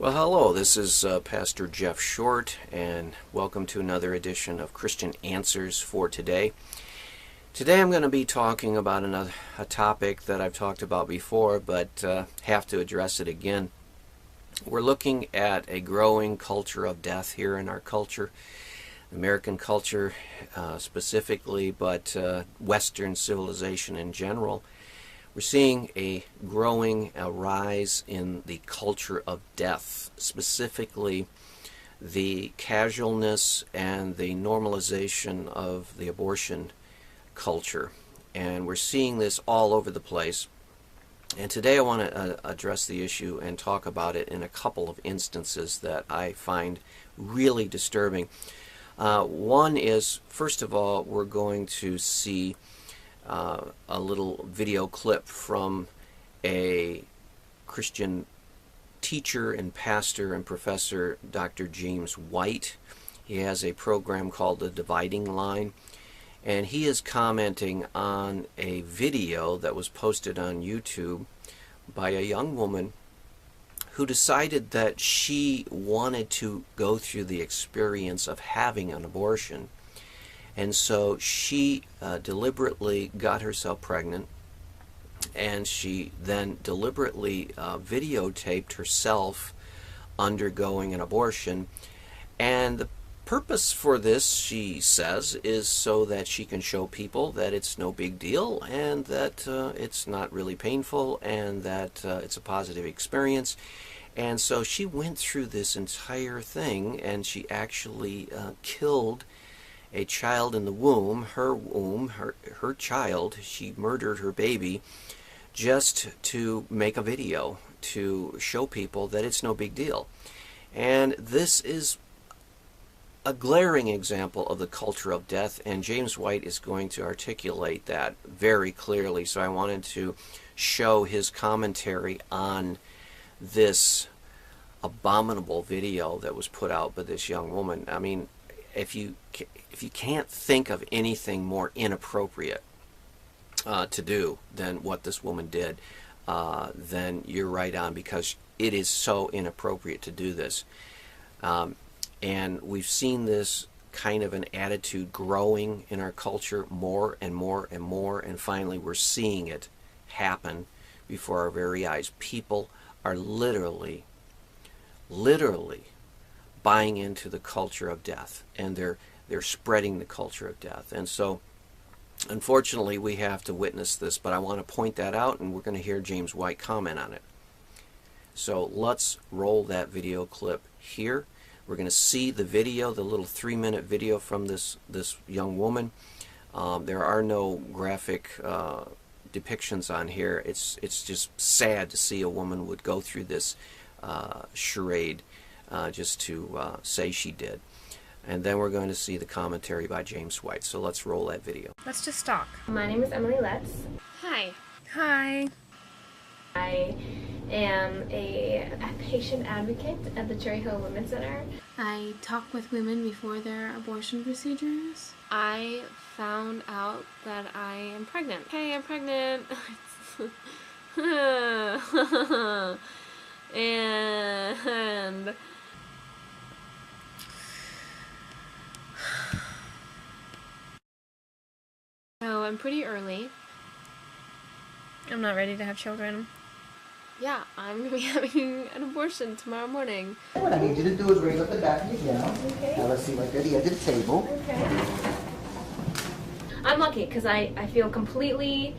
Well, hello, this is Pastor Jeff Short, and welcome to another edition of Christian Answers for today. Today I'm going to be talking about a topic that I've talked about before, but have to address it again. We're looking at a growing culture of death here in our culture, American culture specifically, but Western civilization in general. We're seeing a rise in the culture of death, specifically the casualness and the normalization of the abortion culture. And we're seeing this all over the place. And today I want to address the issue and talk about it in a couple of instances that I find really disturbing. One is, first of all, we're going to see a little video clip from a Christian teacher and pastor and professor, Dr. James White. He has a program called The Dividing Line, and he is commenting on a video that was posted on YouTube by a young woman who decided that she wanted to go through the experience of having an abortion. And so she deliberately got herself pregnant, and she then deliberately videotaped herself undergoing an abortion. And the purpose for this, she says, is so that she can show people that it's no big deal and that it's not really painful and that it's a positive experience. And so she went through this entire thing, and she actually killed a child in the womb, her child. She murdered her baby just to make a video to show people that it's no big deal. And this is a glaring example of the culture of death, and James White is going to articulate that very clearly. So I wanted to show his commentary on this abominable video that was put out by this young woman. I mean, if you can't think of anything more inappropriate to do than what this woman did, then you're right on, because it is so inappropriate to do this. And we've seen this kind of an attitude growing in our culture more and more and more, and finally we're seeing it happen before our very eyes. People are literally buying into the culture of death, and they're spreading the culture of death. And so unfortunately we have to witness this, but I want to point that out, and we're going to hear James White comment on it. So let's roll that video clip here. We're going to see the video, the little 3-minute video from this young woman. There are no graphic depictions on here. It's just sad to see a woman would go through this charade just to say she did. And then we're going to see the commentary by James White. So let's roll that video. Let's just talk. My name is Emily Letts. Hi. Hi. I am a patient advocate at the Cherry Hill Women's Center. I talk with women before their abortion procedures. I found out that I am pregnant. Hey, I'm pregnant. And so I'm pretty early. I'm not ready to have children. Yeah, I'm going to be having an abortion tomorrow morning. What I need you to do is raise up the back of your gown. Okay. Now let's see right there, the edge of the table. Okay. I'm lucky because I feel completely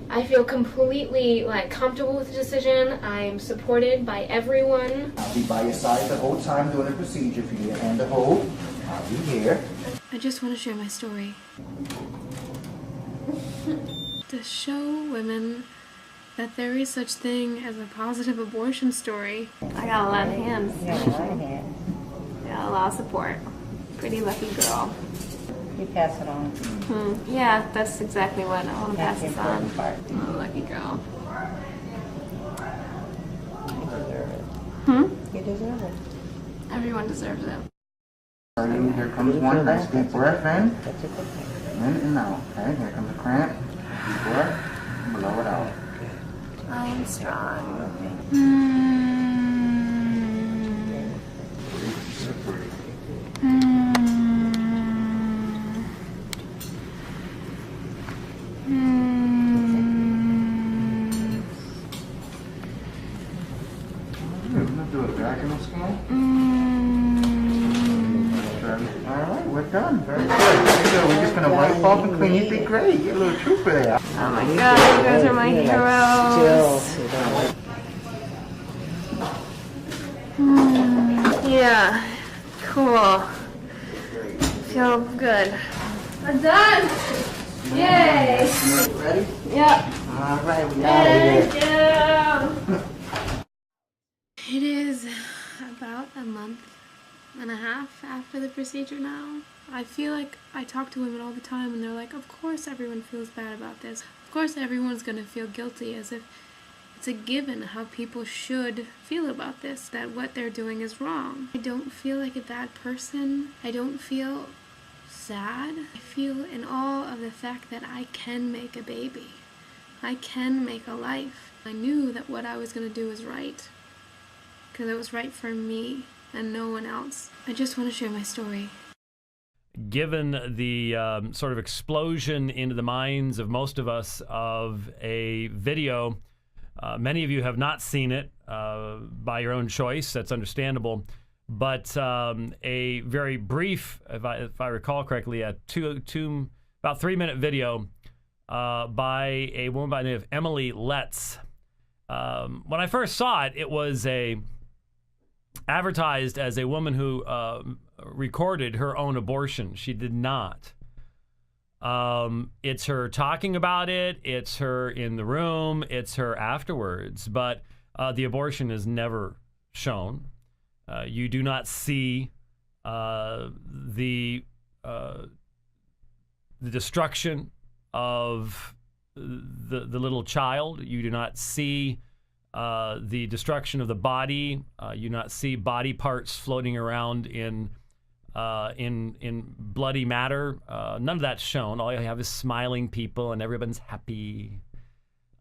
like comfortable with the decision. I'm supported by everyone. I'll be by your side the whole time doing the procedure for you. Hand to hold. I'll be here. I just want to share my story. To show women that there is such thing as a positive abortion story. I got a lot of hands. Yeah, right hand. Yeah, a lot of support. Pretty lucky girl. You pass it on. Yeah, that's exactly what I want to pass That's this the on. important part. Oh, lucky girl. You deserve it. You deserve it. Everyone deserves it. Here comes one nice deep breath in. That's a good thing. In and out. Okay, here comes a cramp. Deep breath. Blow it out. I am strong. Okay. done. Very good. Very good. We're just going to wipe off and clean. You'd be great. You're a little trooper there. Oh my god, you guys are my heroes. Yeah, cool. Feel good. I'm done. Yay. Ready? Yep. All right, we out of here. Thank you. It is about a month and a half after the procedure now. I feel like I talk to women all the time and they're like, of course everyone feels bad about this. Of course everyone's gonna feel guilty, as if it's a given how people should feel about this, that what they're doing is wrong. I don't feel like a bad person. I don't feel sad. I feel in awe of the fact that I can make a baby. I can make a life. I knew that what I was gonna do was right, because it was right for me and no one else. I just want to share my story. Given the sort of explosion into the minds of most of us of a video, many of you have not seen it by your own choice. That's understandable. But a very brief, if I recall correctly, about 3-minute video by a woman by the name of Emily Letts. When I first saw it, it was advertised as a woman who recorded her own abortion. She did not. It's her talking about it. It's her in the room. It's her afterwards. But the abortion is never shown. You do not see the destruction of the little child. You do not see the destruction of the body. You do not see body parts floating around in bloody matter. None of that's shown. All you have is smiling people, and everyone's happy.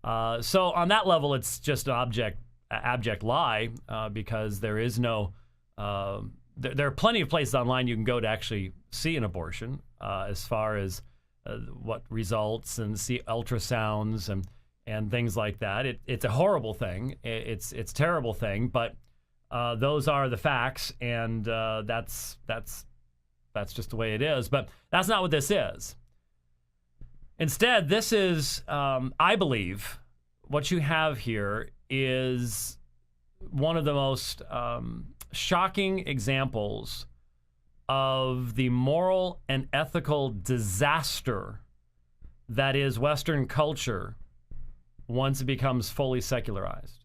So on that level, it's just an abject lie, because there is no. There are plenty of places online you can go to actually see an abortion, as far as what results, and see ultrasounds and things like that. It's a horrible thing. It's a terrible thing, but those are the facts, and that's just the way it is. But that's not what this is. Instead, this is, I believe, what you have here is one of the most shocking examples of the moral and ethical disaster that is Western culture once it becomes fully secularized.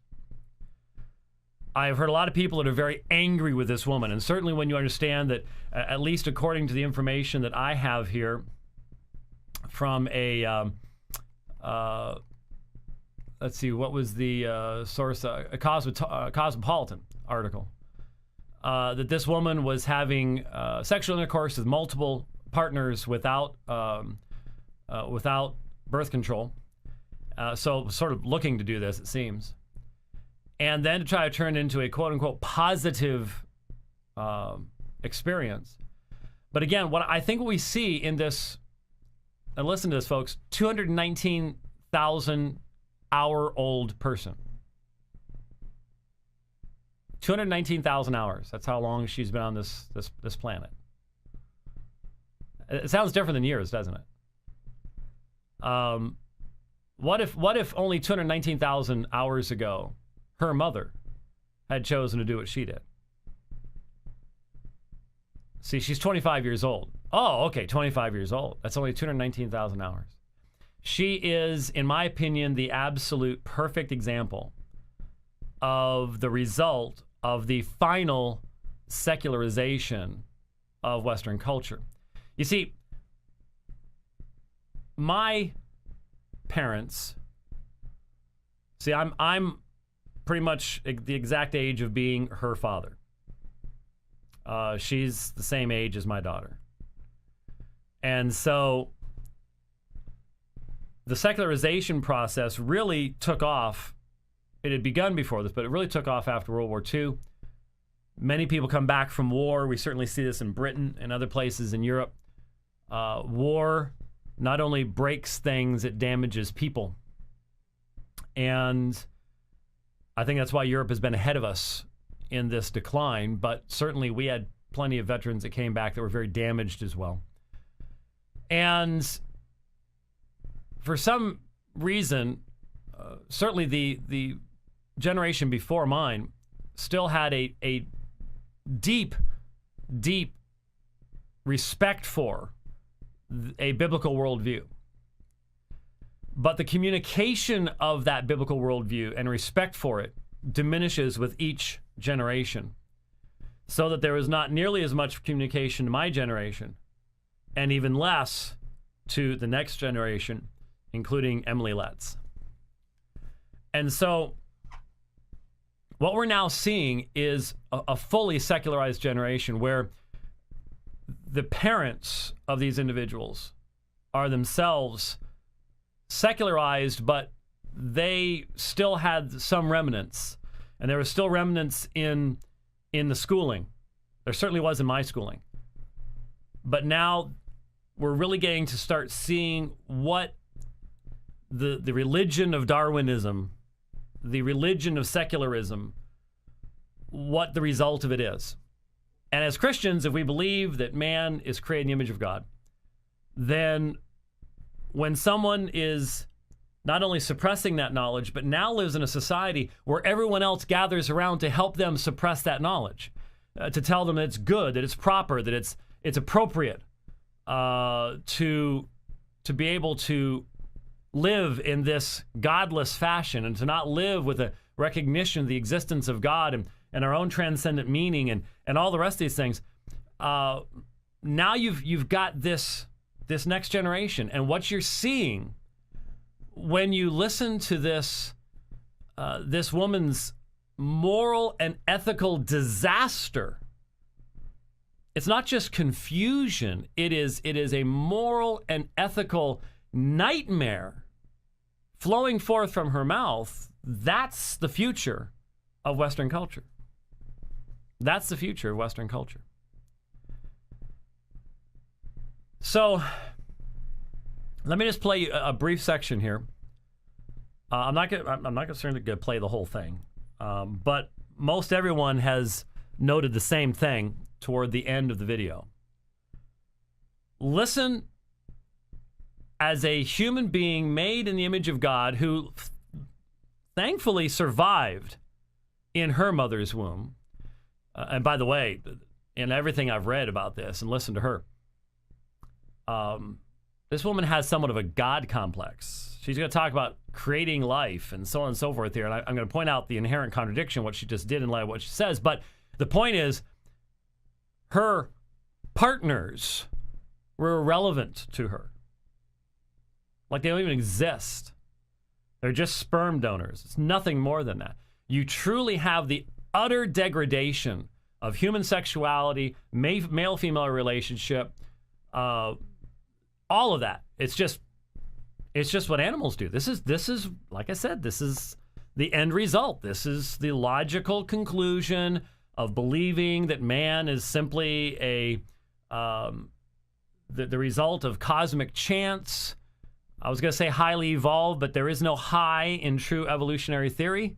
I've heard a lot of people that are very angry with this woman, and certainly when you understand that, at least according to the information that I have here from a, let's see, what was the source? A Cosmopolitan article. That this woman was having sexual intercourse with multiple partners without birth control. So sort of looking to do this, it seems. And then to try to turn it into a quote-unquote positive experience. But again, what I think we see in this, and listen to this, folks, 219,000-hour-old person. 219,000 hours. That's how long she's been on this planet. It sounds different than years, doesn't it? What if only 219,000 hours ago, her mother had chosen to do what she did? See, she's 25 years old. Oh, okay, 25 years old. That's only 219,000 hours. She is, in my opinion, the absolute perfect example of the result of the final secularization of Western culture. You see, my parents, I'm pretty much the exact age of being her father. She's the same age as my daughter. And so the secularization process really took off. It had begun before this, but it really took off after World War II. Many people come back from war. We certainly see this in Britain and other places in Europe. War not only breaks things, it damages people. And I think that's why Europe has been ahead of us in this decline, but certainly we had plenty of veterans that came back that were very damaged as well. And for some reason, certainly the generation before mine still had a deep respect for a biblical worldview. But the communication of that biblical worldview and respect for it diminishes with each generation, so that there is not nearly as much communication to my generation, and even less to the next generation, including Emily Letts. And so what we're now seeing is a fully secularized generation where the parents of these individuals are themselves secularized, but they still had some remnants. And there were still remnants in the schooling. There certainly was in my schooling. But now we're really getting to start seeing what the religion of Darwinism, the religion of secularism, what the result of it is. And as Christians, if we believe that man is created in the image of God, then when someone is not only suppressing that knowledge, but now lives in a society where everyone else gathers around to help them suppress that knowledge, to tell them that it's good, that it's proper, that it's appropriate to be able to live in this godless fashion and to not live with a recognition of the existence of God and our own transcendent meaning and all the rest of these things. Now you've got this next generation, and what you're seeing when you listen to this woman's moral and ethical disaster, it's not just confusion. It is a moral and ethical nightmare flowing forth from her mouth. That's the future of Western culture. That's the future of Western culture. So let me just play you a brief section here. I'm not concerned to play the whole thing, but most everyone has noted the same thing toward the end of the video. Listen as a human being made in the image of God, who thankfully survived in her mother's womb. And by the way, in everything I've read about this and listened to her, this woman has somewhat of a God complex. She's going to talk about creating life and so on and so forth here. And I'm going to point out the inherent contradiction, what she just did in light of what she says. But the point is, her partners were irrelevant to her. Like they don't even exist. They're just sperm donors. It's nothing more than that. You truly have the utter degradation of human sexuality, male-female relationship, all of that. It's just what animals do. This is like I said, this is the end result. This is the logical conclusion of believing that man is simply the result of cosmic chance. I was going to say highly evolved, but there is no high in true evolutionary theory.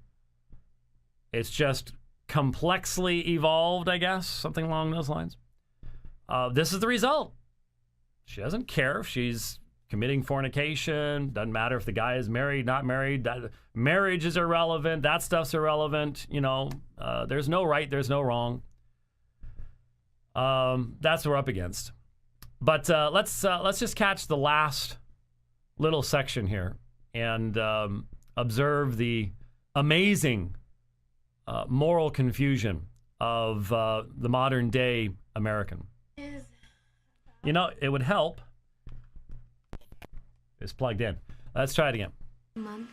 It's just complexly evolved, I guess, something along those lines. This is the result. She doesn't care if she's committing fornication. Doesn't matter if the guy is married, not married. Marriage is irrelevant. That stuff's irrelevant. You know, there's no right, there's no wrong. That's what we're up against. But let's just catch the last little section here and observe the amazing moral confusion of the modern day American. You know, it would help. It's plugged in. Let's try it again. A month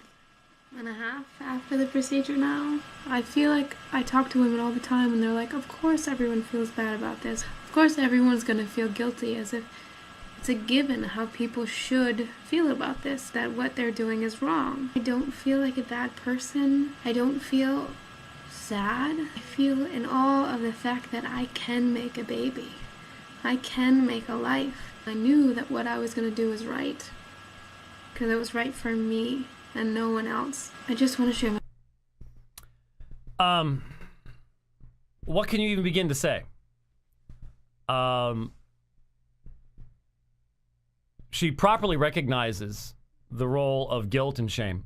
and a half after the procedure now, I feel like I talk to women all the time and they're like, of course everyone feels bad about this. Of course everyone's going to feel guilty, as if it's a given how people should feel about this, that what they're doing is wrong. I don't feel like a bad person. I don't feel sad. I feel in awe of the fact that I can make a baby. I can make a life. I knew that what I was going to do was right, because it was right for me and no one else. I just want to share what can you even begin to say? she properly recognizes the role of guilt and shame,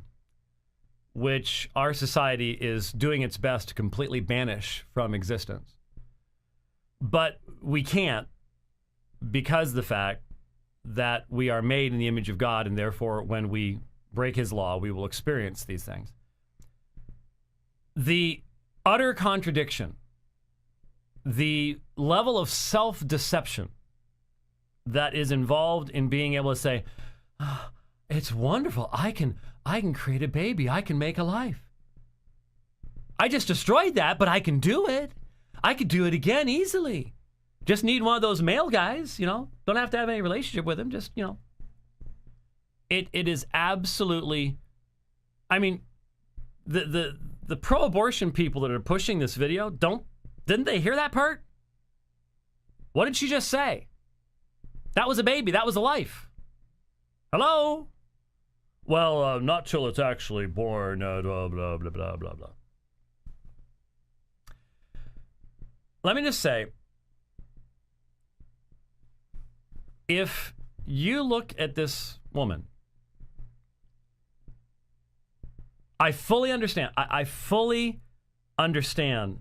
which our society is doing its best to completely banish from existence. But we can't, because of the fact that we are made in the image of God, and therefore when we break his law, we will experience these things. The utter contradiction, the level of self-deception that is involved in being able to say, "Oh, it's wonderful. I can create a baby. I can make a life. I just destroyed that, but I can do it. I could do it again easily. Just need one of those male guys, Don't have to have any relationship with him. Just, It is absolutely, I mean, the pro-abortion people that are pushing this video, didn't they hear that part? What did she just say? That was a baby. That was a life. Hello? Well, not till it's actually born, blah, blah, blah, blah, blah, blah. Let me just say, if you look at this woman, I fully understand. I fully understand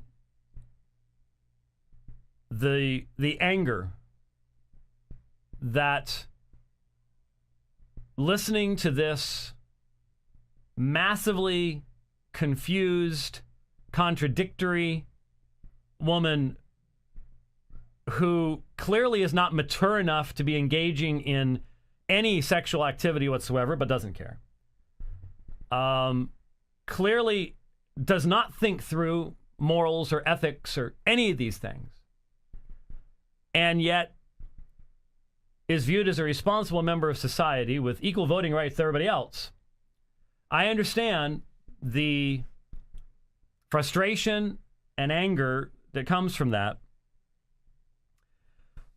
the anger that listening to this massively confused, contradictory woman who clearly is not mature enough to be engaging in any sexual activity whatsoever, but doesn't care. Clearly does not think through morals or ethics or any of these things, and yet is viewed as a responsible member of society with equal voting rights to everybody else. I understand the frustration and anger that comes from that.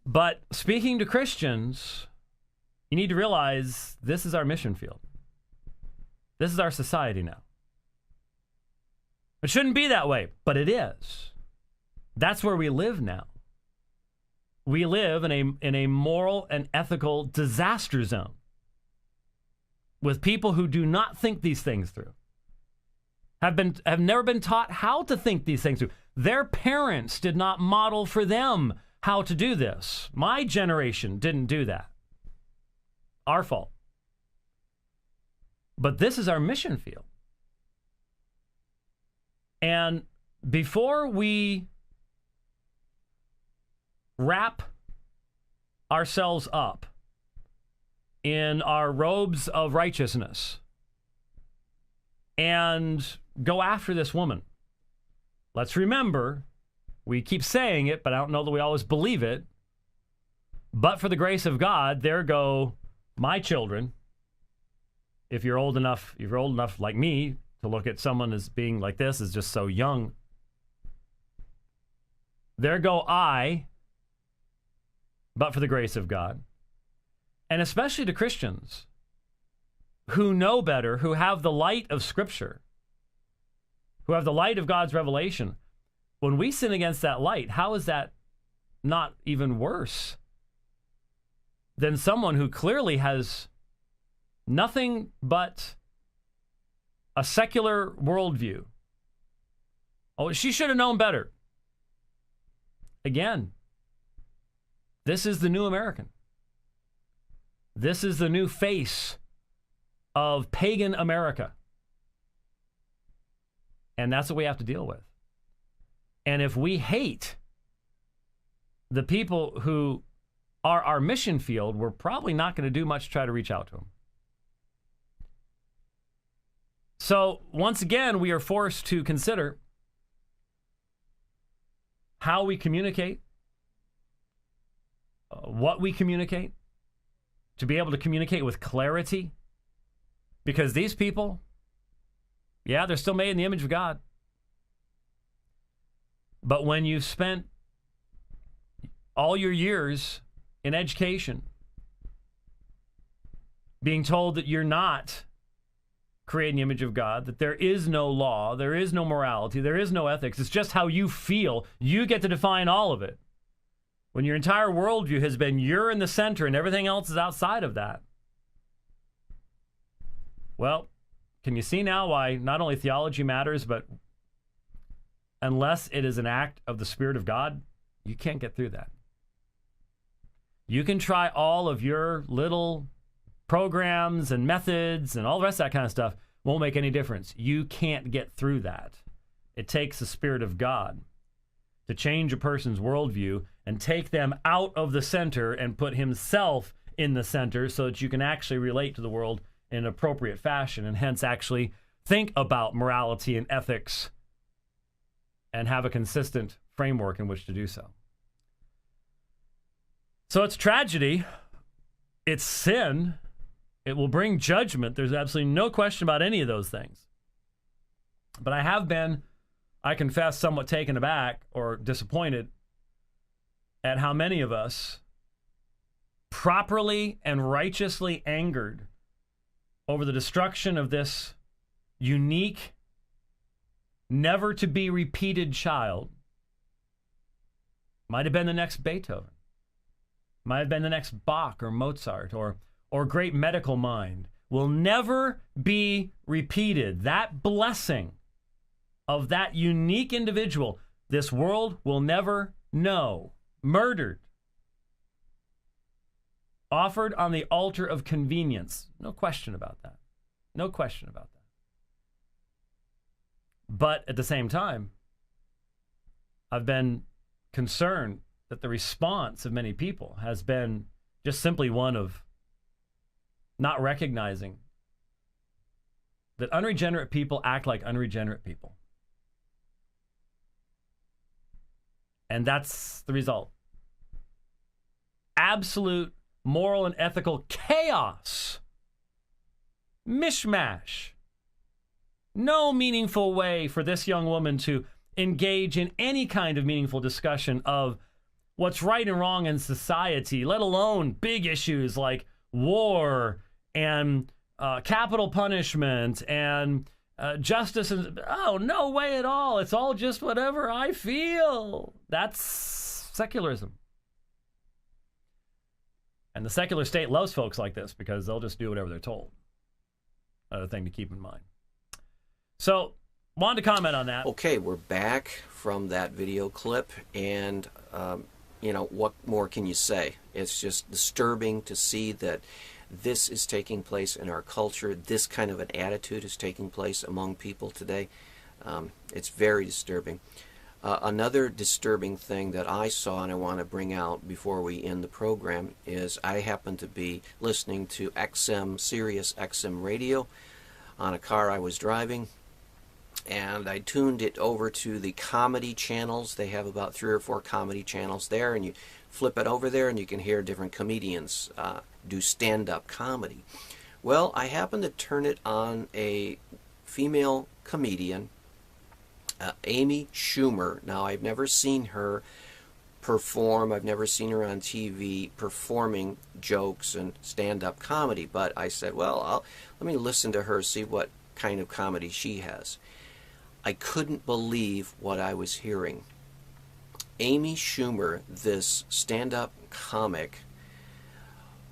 But speaking to Christians, you need to realize this is our mission field. This is our society now. It shouldn't be that way, but it is. That's where we live now. We live in a moral and ethical disaster zone with people who do not think these things through, have never been taught how to think these things through. Their parents did not model for them how to do this. My generation didn't do that. Our fault. But this is our mission field. And before we wrap ourselves up in our robes of righteousness and go after this woman, let's remember, we keep saying it, but I don't know that we always believe it. But for the grace of God, there go my children. If you're old enough like me to look at someone as being like this, as just so young, there go I, but for the grace of God. And especially to Christians who know better, who have the light of Scripture, who have the light of God's revelation. When we sin against that light, how is that not even worse than someone who clearly has nothing but a secular worldview? Oh, she should have known better. Again, this is the new American. This is the new face of pagan America. And that's what we have to deal with. And if we hate the people who are our mission field, we're probably not going to do much to try to reach out to them. So once again, we are forced to consider how we communicate, what we communicate, to be able to communicate with clarity. Because these people, yeah, they're still made in the image of God. But when you've spent all your years in education being told that you're not creating the image of God, that there is no law, there is no morality, there is no ethics, it's just how you feel, you get to define all of it. when your entire worldview has been you're in the center and everything else is outside of that. Well, can you see now why not only theology matters, but unless it is an act of the Spirit of God, you can't get through that. You can try all of your little programs and methods and all the rest of that kind of stuff. Won't make any difference. You can't get through that. It takes the Spirit of God to change a person's worldview and take them out of the center and put himself in the center so that you can actually relate to the world in an appropriate fashion and hence actually think about morality and ethics and have a consistent framework in which to do so. So it's tragedy. It's sin. It will bring judgment. There's absolutely no question about any of those things. But I have been, I confess, somewhat taken aback or disappointed at how many of us properly and righteously angered over the destruction of this unique, never to be repeated child. Might have been the next Beethoven. Might have been the next Bach or Mozart or great medical mind. Will never be repeated. That blessing of that unique individual, this world will never know. Murdered. Offered on the altar of convenience. No question about that. No question about that. But at the same time, I've been concerned that the response of many people has been just simply one of not recognizing that unregenerate people act like unregenerate people. And that's the result. Absolute moral and ethical chaos. Mishmash. No meaningful way for this young woman to engage in any kind of meaningful discussion of what's right and wrong in society, let alone big issues like war and capital punishment and justice. And oh, no way at all. It's all just whatever I feel. That's secularism. And the secular state loves folks like this because they'll just do whatever they're told. Another thing to keep in mind. So, wanted to comment on that. Okay, we're back from that video clip, and what more can you say? It's just disturbing to see that this is taking place in our culture. This kind of an attitude is taking place among people today. It's very disturbing. Another disturbing thing that I saw and I want to bring out before we end the program is I happen to be listening to Sirius XM radio on a car I was driving, and I tuned it over to the comedy channels. They have about 3 or 4 comedy channels there, and you flip it over there and you can hear different comedians do stand-up comedy. Well, I happened to turn it on a female comedian, Amy Schumer. Now, I've never seen her perform. I've never seen her on TV performing jokes and stand-up comedy, but I said, well, let me listen to her, see what kind of comedy she has. I couldn't believe what I was hearing. Amy Schumer, this stand-up comic,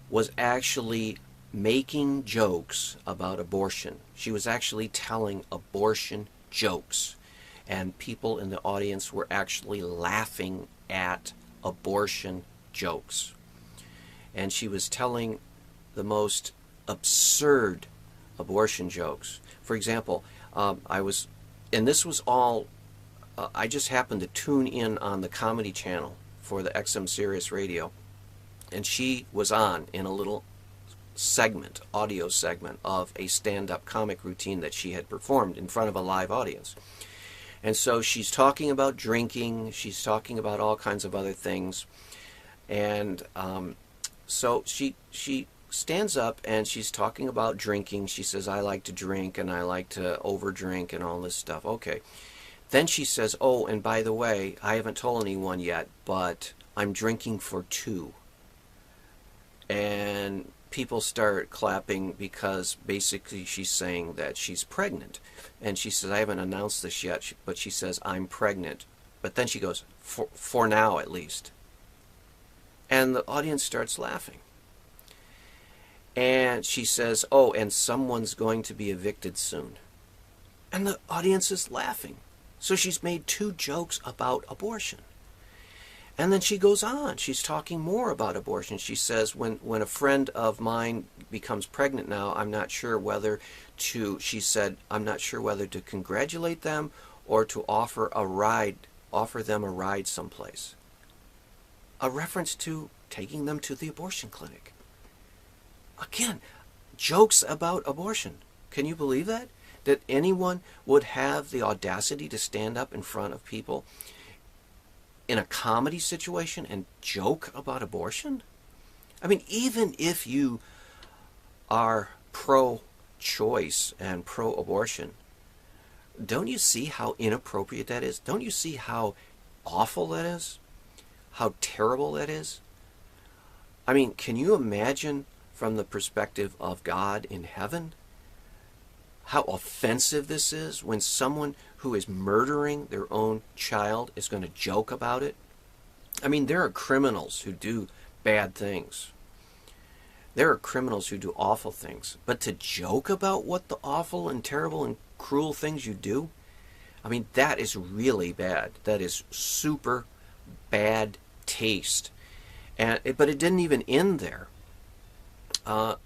was actually making jokes about abortion. She was actually telling abortion jokes, and people in the audience were actually laughing at abortion jokes. And she was telling the most absurd abortion jokes. For example, this was all, I just happened to tune in on the comedy channel for the XM Sirius radio, and she was on in a little segment, audio segment, of a stand-up comic routine that she had performed in front of a live audience. And so she's talking about drinking, she's talking about all kinds of other things, and so she stands up and she's talking about drinking. She says, I like to drink and I like to overdrink and all this stuff. Okay. Then she says, oh, and by the way, I haven't told anyone yet, but I'm drinking for 2. And people start clapping because basically she's saying that she's pregnant. And she says, I haven't announced this yet, but she says, I'm pregnant. But then she goes, for now at least. And the audience starts laughing. And she says, oh, and someone's going to be evicted soon. And the audience is laughing. So she's made 2 jokes about abortion. And then she goes on. She's talking more about abortion. She says, when a friend of mine becomes pregnant now, I'm not sure whether to, she said, I'm not sure whether to congratulate them or to offer them a ride someplace. A reference to taking them to the abortion clinic. Again, jokes about abortion. Can you believe that? That anyone would have the audacity to stand up in front of people in a comedy situation and joke about abortion? I mean, even if you are pro-choice and pro-abortion, don't you see how inappropriate that is? Don't you see how awful that is? How terrible that is? I mean, can you imagine from the perspective of God in heaven how offensive this is when someone who is murdering their own child is going to joke about it? I mean, there are criminals who do bad things. There are criminals who do awful things. But to joke about what the awful and terrible and cruel things you do, I mean, that is really bad. That is super bad taste. But it didn't even end there.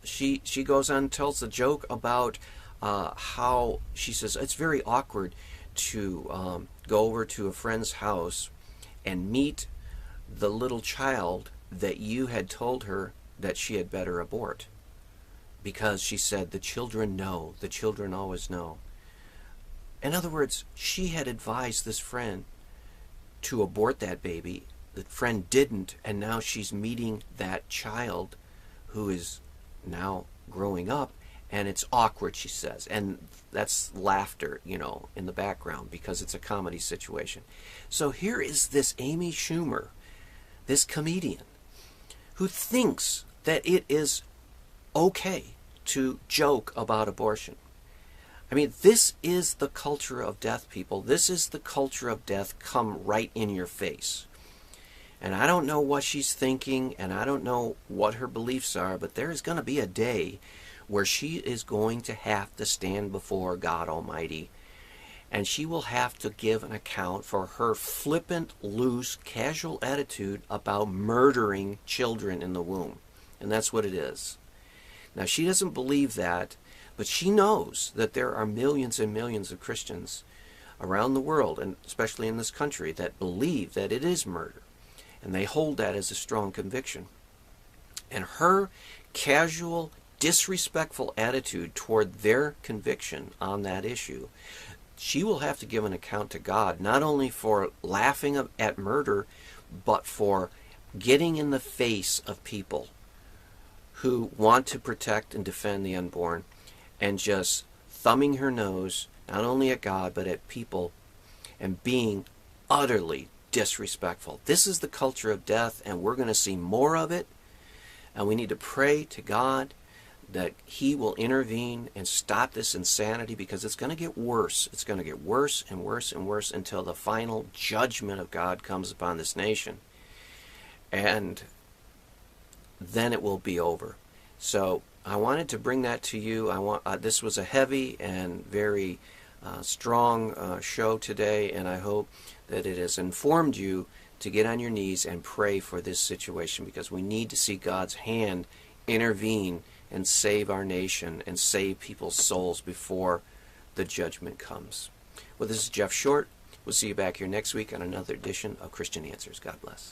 She goes on and tells the joke about how, she says, it's very awkward to go over to a friend's house and meet the little child that you had told her that she had better abort. Because she said, the children know, the children always know. In other words, she had advised this friend to abort that baby. The friend didn't, and now she's meeting that child who is now growing up, and it's awkward, she says. And that's laughter, in the background because it's a comedy situation. So here is this Amy Schumer, this comedian, who thinks that it is okay to joke about abortion. I mean, this is the culture of death, people. This is the culture of death come right in your face. And I don't know what she's thinking, and I don't know what her beliefs are, but there is going to be a day where she is going to have to stand before God Almighty, and she will have to give an account for her flippant, loose, casual attitude about murdering children in the womb. And that's what it is. Now, she doesn't believe that, but she knows that there are millions and millions of Christians around the world, and especially in this country, that believe that it is murder. And they hold that as a strong conviction. And her casual, disrespectful attitude toward their conviction on that issue, she will have to give an account to God, not only for laughing at murder, but for getting in the face of people who want to protect and defend the unborn, and just thumbing her nose, not only at God, but at people, and being utterly disrespectful. This is the culture of death, and we're going to see more of it, and we need to pray to God that He will intervene and stop this insanity, because it's going to get worse. It's going to get worse and worse and worse until the final judgment of God comes upon this nation. And then it will be over. So I wanted to bring that to you. This was a heavy and very strong show today, and I hope that it has informed you to get on your knees and pray for this situation, because we need to see God's hand intervene and save our nation and save people's souls before the judgment comes. Well, this is Jeff Short. We'll see you back here next week on another edition of Christian Answers. God bless.